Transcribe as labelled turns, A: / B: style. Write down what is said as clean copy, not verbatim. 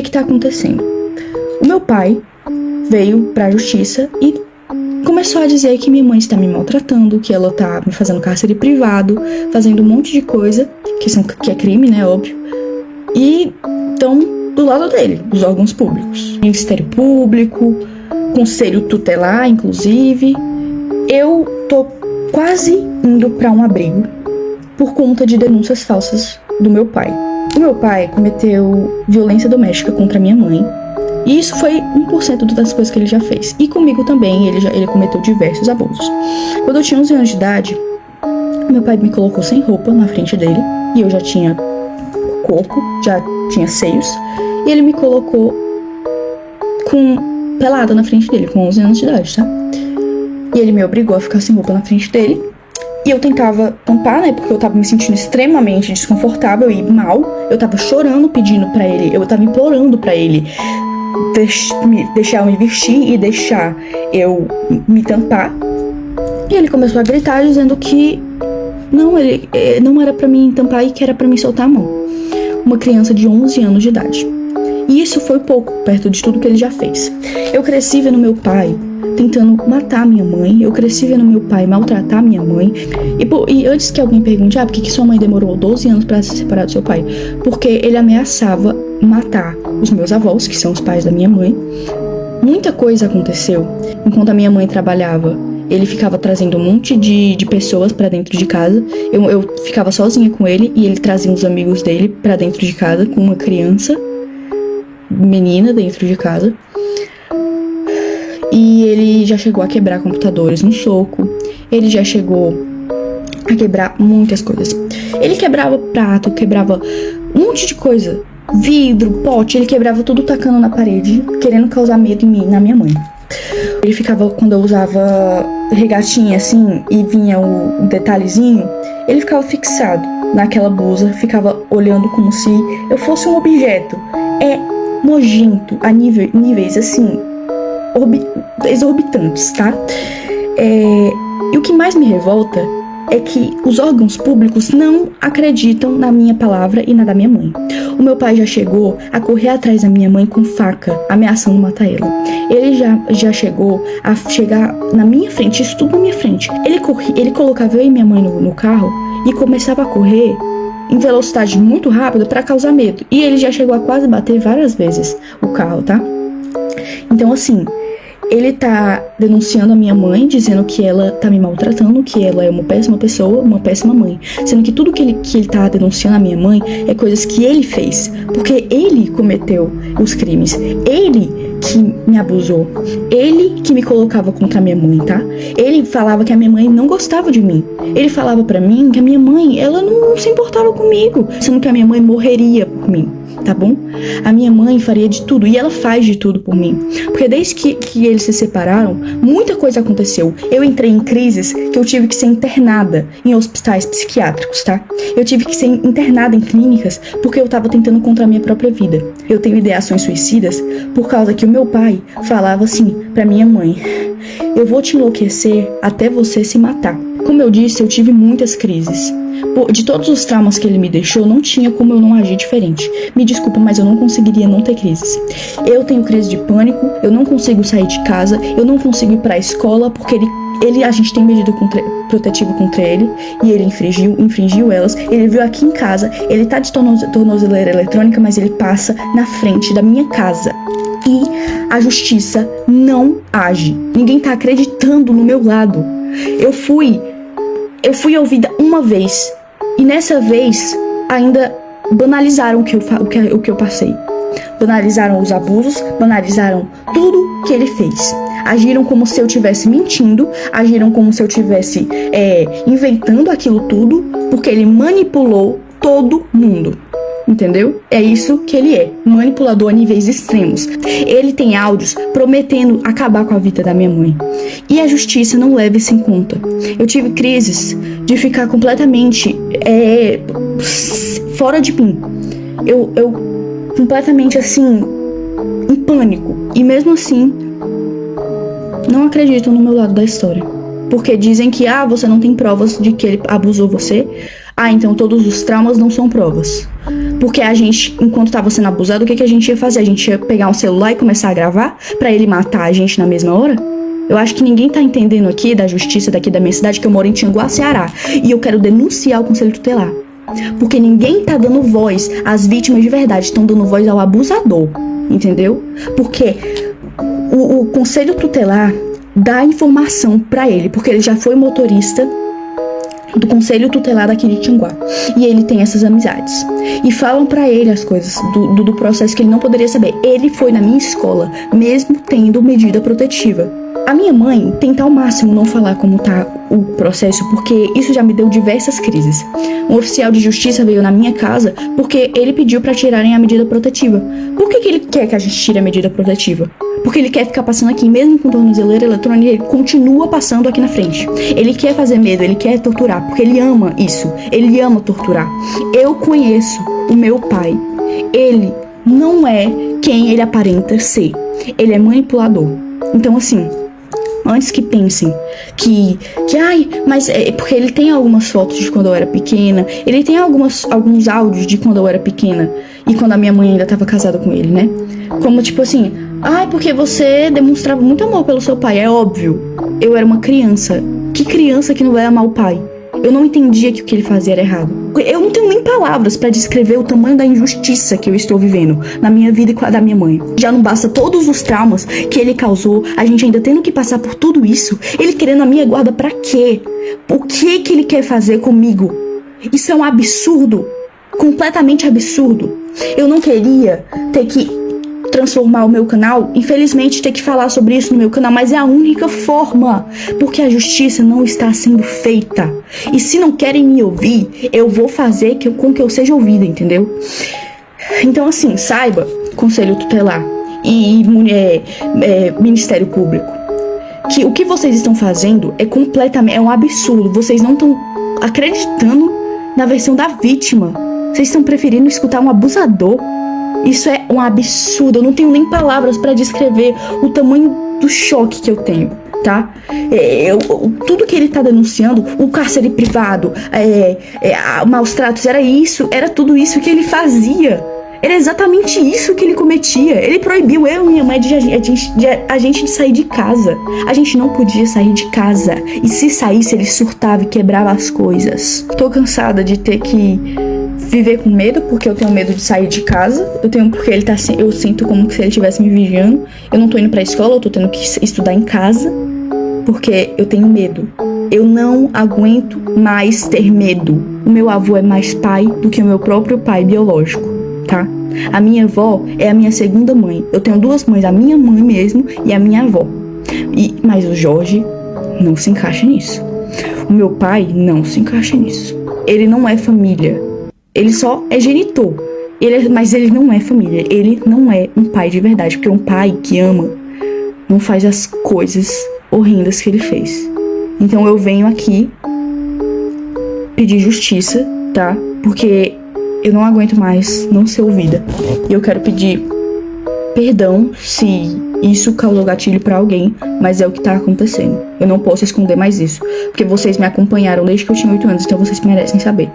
A: que tá acontecendo? O meu pai veio pra justiça e começou a dizer que minha mãe está me maltratando, que ela tá me fazendo cárcere privado, fazendo um monte de coisa, que é crime, né, óbvio. E estão do lado dele, dos órgãos públicos. Ministério Público, Conselho Tutelar, inclusive. Eu tô quase indo pra um abrigo por conta de denúncias falsas do meu pai. O meu pai cometeu violência doméstica contra minha mãe. E isso foi 1% das coisas que ele já fez. E comigo também, ele cometeu diversos abusos. Quando eu tinha 11 anos de idade, meu pai me colocou sem roupa na frente dele. E eu já tinha corpo, já tinha seios. E ele me colocou pelada na frente dele, com 11 anos de idade, tá? E ele me obrigou a ficar sem roupa na frente dele. E eu tentava tampar, né? Porque eu tava me sentindo extremamente desconfortável e mal. Eu tava chorando, pedindo pra ele. Eu tava implorando pra ele deixar eu me vestir e deixar eu me tampar. E ele começou a gritar dizendo que não era pra mim tampar e que era pra mim soltar a mão. Uma criança de 11 anos de idade. E isso foi pouco, perto de tudo que ele já fez. Eu cresci vendo meu pai tentando matar minha mãe. Eu cresci vendo meu pai maltratar minha mãe. E antes que alguém pergunte, por que sua mãe demorou 12 anos pra se separar do seu pai? Porque ele ameaçava matar os meus avós, que são os pais da minha mãe. Muita coisa aconteceu. Enquanto a minha mãe trabalhava, ele ficava trazendo um monte de pessoas pra dentro de casa. Eu ficava sozinha com ele e ele trazia uns amigos dele pra dentro de casa com uma criança, menina dentro de casa. E ele já chegou a quebrar computadores no soco. Ele já chegou a quebrar muitas coisas. Ele quebrava prato, quebrava um monte de coisa. Vidro, pote, ele quebrava tudo tacando na parede, querendo causar medo em mim, na minha mãe. Ele ficava, quando eu usava regatinha assim, e vinha o detalhezinho, ele ficava fixado naquela blusa, ficava olhando como se eu fosse um objeto. É nojento a níveis assim, exorbitantes, tá? E o que mais me revolta é que os órgãos públicos não acreditam na minha palavra e na da minha mãe. O meu pai já chegou a correr atrás da minha mãe com faca, ameaçando matar ela. Ele já chegou a chegar na minha frente, isso tudo na minha frente. Ele colocava eu e minha mãe no carro e começava a correr em velocidade muito rápida para causar medo. E ele já chegou a quase bater várias vezes o carro, tá? Então, assim, ele tá denunciando a minha mãe, dizendo que ela tá me maltratando, que ela é uma péssima pessoa, uma péssima mãe. Sendo que tudo que ele tá denunciando a minha mãe é coisas que ele fez. Porque ele cometeu os crimes. Ele que me abusou. Ele que me colocava contra a minha mãe, tá? Ele falava que a minha mãe não gostava de mim. Ele falava pra mim que a minha mãe, ela não se importava comigo. Sendo que a minha mãe morreria por mim. Tá bom? A minha mãe faria de tudo, e ela faz de tudo por mim. Porque desde que eles se separaram, muita coisa aconteceu. Eu entrei em crises que eu tive que ser internada em hospitais psiquiátricos, tá? Eu tive que ser internada em clínicas porque eu tava tentando contra a minha própria vida. Eu tenho ideações suicidas por causa que o meu pai falava assim pra minha mãe: eu vou te enlouquecer até você se matar. Como eu disse, eu tive muitas crises. De todos os traumas que ele me deixou, não tinha como eu não agir diferente. Me desculpa, mas eu não conseguiria não ter crises. Eu tenho crise de pânico, eu não consigo sair de casa, eu não consigo ir pra escola, porque a gente tem medida protetiva contra ele, e ele infringiu elas. Ele veio aqui em casa, ele tá de tornozeleira eletrônica, mas ele passa na frente da minha casa. E a justiça não age. Ninguém tá acreditando no meu lado. Eu fui ouvida uma vez, e nessa vez ainda banalizaram o que eu passei. Banalizaram os abusos, banalizaram tudo que ele fez. Agiram como se eu estivesse mentindo, agiram como se eu estivesse inventando aquilo tudo, porque ele manipulou todo mundo. Entendeu? É isso que ele é, manipulador a níveis extremos. Ele tem áudios prometendo acabar com a vida da minha mãe. E a justiça não leva isso em conta. Eu tive crises de ficar completamente fora de mim. Eu completamente assim, em pânico. E mesmo assim, não acreditam no meu lado da história. Porque dizem que você não tem provas de que ele abusou você. Ah, então todos os traumas não são provas. Porque a gente, enquanto tava sendo abusado, o que a gente ia fazer? A gente ia pegar um celular e começar a gravar pra ele matar a gente na mesma hora? Eu acho que ninguém tá entendendo aqui da justiça daqui da minha cidade, que eu moro em Tianguá, Ceará. E eu quero denunciar o Conselho Tutelar. Porque ninguém tá dando voz às vítimas de verdade, estão dando voz ao abusador. Entendeu? Porque o Conselho Tutelar dá informação pra ele, porque ele já foi motorista do Conselho Tutelar daqui de Tianguá. E ele tem essas amizades. E falam pra ele as coisas do processo que ele não poderia saber. Ele foi na minha escola, mesmo tendo medida protetiva. A minha mãe tenta ao máximo não falar como tá o processo, porque isso já me deu diversas crises. Um oficial de justiça veio na minha casa porque ele pediu pra tirarem a medida protetiva. Por que ele quer que a gente tire a medida protetiva? Porque ele quer ficar passando aqui, mesmo com tornozeleira eletrônica, ele continua passando aqui na frente. Ele quer fazer medo, ele quer torturar, porque ele ama isso. Ele ama torturar. Eu conheço o meu pai. Ele não é quem ele aparenta ser. Ele é manipulador. Então, assim, antes que pensem mas é porque ele tem algumas fotos de quando eu era pequena, ele tem alguns áudios de quando eu era pequena e quando a minha mãe ainda estava casada com ele, né? Como tipo assim, porque você demonstrava muito amor pelo seu pai. É óbvio, eu era uma criança. Que criança que não vai amar o pai? Eu não entendia que o que ele fazia era errado. Eu não tenho nem palavras pra descrever o tamanho da injustiça que eu estou vivendo na minha vida e com a da minha mãe. Já não basta todos os traumas que ele causou, a gente ainda tendo que passar por tudo isso, ele querendo a minha guarda pra quê? O que ele quer fazer comigo? Isso é um absurdo, completamente absurdo. Eu não queria ter que transformar o meu canal, infelizmente ter que falar sobre isso no meu canal, mas é a única forma, porque a justiça não está sendo feita. E se não querem me ouvir, eu vou fazer com que eu seja ouvida, entendeu? Então assim, saiba, Conselho Tutelar e Ministério Público, que o que vocês estão fazendo é um absurdo. Vocês não estão acreditando na versão da vítima. Vocês estão preferindo escutar um abusador. Isso é um absurdo, eu não tenho nem palavras pra descrever o tamanho do choque que eu tenho, tá? Tudo que ele tá denunciando, o cárcere privado, maus tratos, era tudo isso que ele fazia. Era exatamente isso que ele cometia. Ele proibiu eu e minha mãe de a gente de sair de casa. A gente não podia sair de casa. E se saísse, ele surtava e quebrava as coisas. Tô cansada de ter que viver com medo, porque eu tenho medo de sair de casa. Porque eu sinto como se ele estivesse me vigiando. Eu não tô indo pra escola, eu tô tendo que estudar em casa, porque eu tenho medo. Eu não aguento mais ter medo. O meu avô é mais pai do que o meu próprio pai biológico, tá? A minha avó é a minha segunda mãe. Eu tenho duas mães, a minha mãe mesmo e a minha avó. Mas o Jorge não se encaixa nisso. O meu pai não se encaixa nisso. Ele não é família. Ele só é genitor. Mas ele não é família. Ele não é um pai de verdade. Porque um pai que ama não faz as coisas horrendas que ele fez. Então eu venho aqui pedir justiça, tá? Porque eu não aguento mais não ser ouvida. E eu quero pedir perdão se isso causou gatilho pra alguém, mas é o que tá acontecendo. Eu não posso esconder mais isso, porque vocês me acompanharam desde que eu tinha 8 anos, então vocês merecem saber.